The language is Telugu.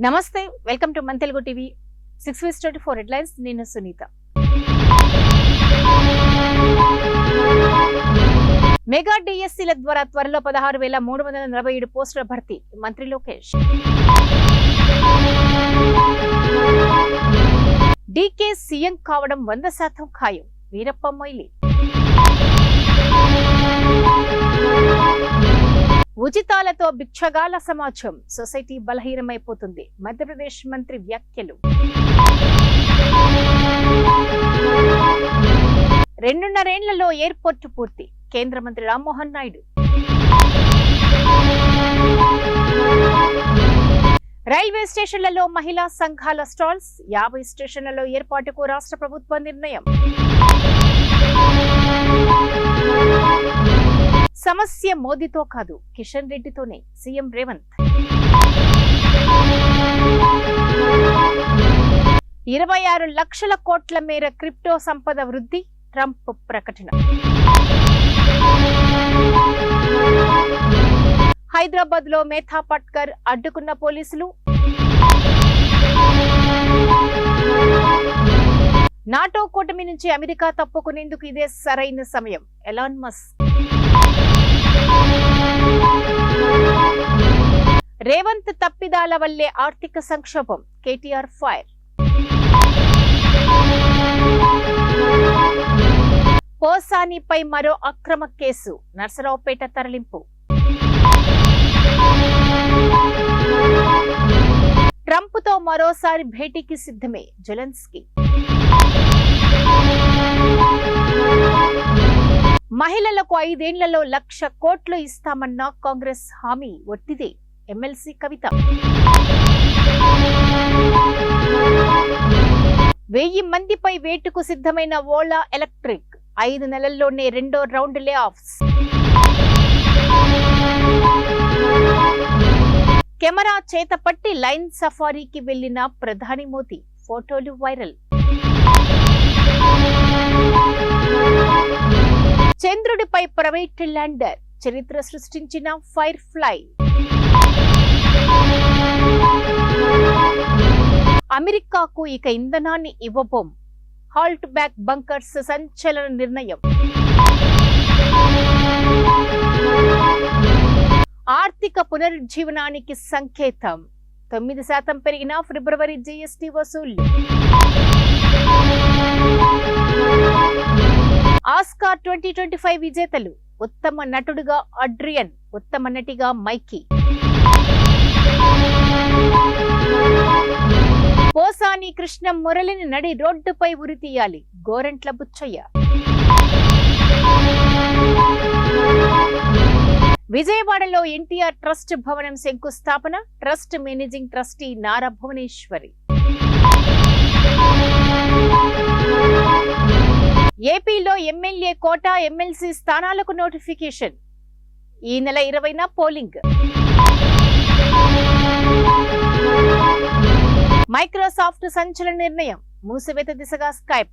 నమస్తే, వెల్కమ్ టు మన తెలుగు టీవీ 6/24 హెడ్లైన్స్. నేను సునీత. మెగా డిఎస్సీల ద్వారా త్వరలో 16,347 పోస్టుల భర్తీ, మంత్రి లోకేష్. డీకే సీఎం కావడం 100% ఖాయం, వీరప్ప మొయిలీ. ఉచితాలతో భిక్షగాల సమాజం, సొసైటీ బలహీనమైపోతుంది, మధ్యప్రదేశ్ మంత్రి వ్యాఖ్యలు. 2.5 ఏళ్లలో ఎయిర్పోర్టు పూర్తి, కేంద్ర మంత్రి రామ్మోహన్ నాయుడు. రైల్వే స్టేషన్లలో మహిళా సంఘాల స్టాల్స్, 50 స్టేషన్లలో ఏర్పాటుకు రాష్ట్ర ప్రభుత్వ నిర్ణయం. సమస్య మోదీతో కాదు, కిషన్ రెడ్డితోనే, సీఎం రేవంత్. 26 లక్షల కోట్ల మేర క్రిప్టో సంపద వృద్ధి, ట్రంప్ ప్రకటన. హైదరాబాద్ లో మేథా పట్కర్ అడ్డుకున్న పోలీసులు. నాటో కూటమి నుంచి అమెరికా తప్పుకునేందుకు ఇదే సరైన సమయం, ఎలాన్ మస్క్. రేవంత్ తప్పిదాల వల్లే ఆర్థిక సంక్షోభం, కేటీఆర్ ఫైర్. పోసానిపై మరో అక్రమ కేసు, నర్సరావుపేట తరలింపు. ట్రంప్ తో మరోసారి భేటీకి సిద్ధమే జెలెన్స్కీ. మహిళలకు 5 ఏళ్లలో 1,00,000 కోట్లు ఇస్తామన్న కాంగ్రెస్ హామీ ఒట్టిదే, ఎమ్మెల్సీ కవిత. 1000 మందిపై వేటుకు సిద్ధమైన ఓలా ఎలక్ట్రిక్, 5 నెలల్లోనే 2వ రౌండ్ లే ఆఫ్స్. కెమెరా చేతపట్టి లైన్ సఫారీకి వెళ్లిన ప్రధాని మోదీ, ఫోటోలు వైరల్. చంద్రుడిపై ప్రైవేట్ ల్యాండర్, చరిత్ర సృష్టించిన ఫైర్ ఫ్లై. అమెరికాకు ఇక ఇంధనాన్ని ఇవ్వబోం, హాల్ట్ బ్యాక్ బంకర్స్ సంచలన నిర్ణయం. ఆర్థిక పునరుజ్జీవనానికి సంకేతం, 9% పెరిగిన ఫిబ్రవరి జీఎస్టీ వసూళ్లు. ఆస్కార్ 2025 విజేతలు, ఉత్తమ నటుడుగా అడ్రియన్, ఉత్తమ నటిగా మైకీ. పోసాని కృష్ణ మురళిని నడి రోడ్డుపై ఉరితీయాలి, గోరంట్ల బుచ్చయ్య. విజయవాడలో ఎన్టీఆర్ ట్రస్ట్ భవనం శంకుస్థాపన, trust managing trustee Nara Bhuvaneswari. ఏపీలో ఎమ్మెల్యే కోటా, ఎమ్మెల్సీ స్థానాలకు నోటిఫికేషన్, ఈ నెల 20న పోలింగ్. మైక్రోసాఫ్ట్ సంచలన నిర్ణయం, మూసివేత దిశగా స్కైప్.